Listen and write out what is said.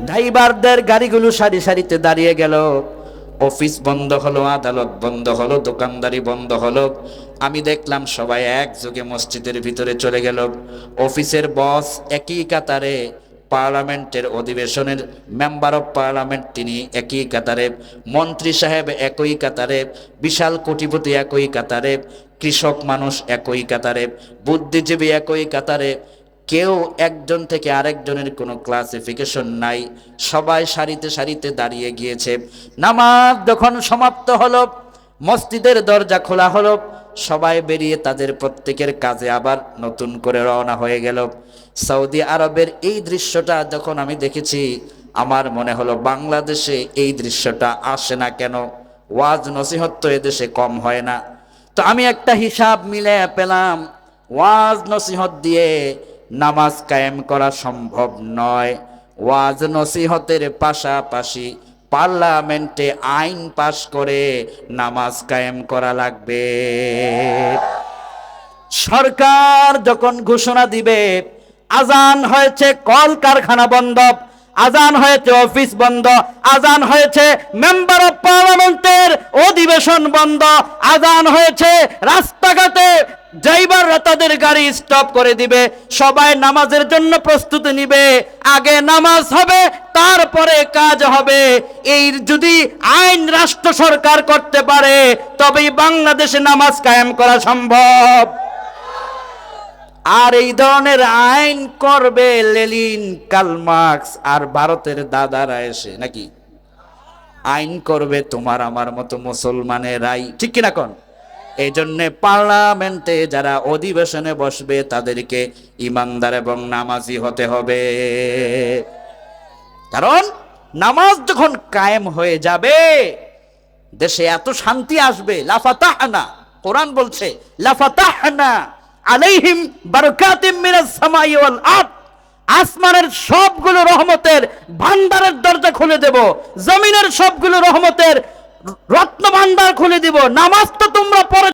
ড্রাইভারদের গাড়িগুলো সারি সারিতে দাঁড়িয়ে গেল, অফিস বন্ধ হলো, আদালত বন্ধ হলো, দোকানদারি বন্ধ হলো। আমি দেখলাম সবাই একযোগে মসজিদের ভিতরে চলে গেল। অফিসের বস একই কাতারে, পার্লামেন্টের অধিবেশনের মেম্বার অফ পার্লামেন্ট তিনি একই কাতারে, মন্ত্রী সাহেব একই কাতারে, বিশাল কোটিপতি একই কাতারে, কৃষক মানুষ একই কাতারে, বুদ্ধিজীবী একই কাতারে। কেউ একজন থেকে আরেকজনের কোনো ক্লাসিফিকেশন নাই, সবাই সারিতে সারিতে দাঁড়িয়ে গিয়েছে। নামাজ যখন সমাপ্ত হলো, মসজিদের দরজা খোলা হলো, সবাই বেরিয়ে তাদের প্রত্যেকের কাজে আবার নতুন করে রওনা হয়ে গেল। সৌদি আরবের এই দৃশ্যটা যখন আমি দেখেছি, আমার মনে হলো বাংলাদেশে এই দৃশ্যটা আসে না কেন? ওয়াজ নসিহত তো এদেশে কম হয় না। তো আমি একটা হিসাব মিলে পেলাম, ওয়াজ নসিহত দিয়ে নামাজ কায়েম করা সম্ভব নয়। ওয়াজ নসিহতের পাশাপাশি পার্লামেন্টে আইন পাশ করে নামাজ কায়েম করা লাগবে। সরকার যখন ঘোষণা দিবে আজান হয়েছে, কল কারখানা বন্ধ, আজান হয়েছে অফিস বন্ধ, আজান হয়েছে মেম্বার অফ পার্লামেন্টের অধিবেশন বন্ধ, আজান হয়েছে রাস্তাঘাটে ড্রাইভাররা তাদের গাড়ি স্টপ করে দিবে, সবাই নামাজের জন্য প্রস্তুতি নিবে। আগে নামাজ হবে, তারপরে কাজ হবে। এই যদি আইন রাষ্ট্র সরকার করতে পারে, তবেই বাংলাদেশে নামাজ কায়েম করা সম্ভব। আর এই ধরনের আইন করবে লেনিন, কার্ল মার্কস আর ভারতের দাদারা এসে, নাকি আইন করবে তোমার আমার মতো মুসলমানেরাই, ঠিক কিনা কোন? এই জন্যে পার্লামেন্টে যারা অধিবেশনে বসবে তাদেরকে ইমানদার এবং নামাজি হতে হবে। কারণ নামাজ যখন কায়েম হয়ে যাবে, দেশে এত শান্তি আসবে। লাফাতাহনা, কোরআন বলছে লাফাতাহনা আলাইহিম বারাকাতিম মিনাস সামাই ওয়াল আরদ, আসমানের সবগুলো রহমতের ভান্ডারের দরজা খুলে দেব, জমিনের সবগুলো রহমতের রত্ন ভান্ডার খুলে দিব। নামাজ তো তোমরা পড়ে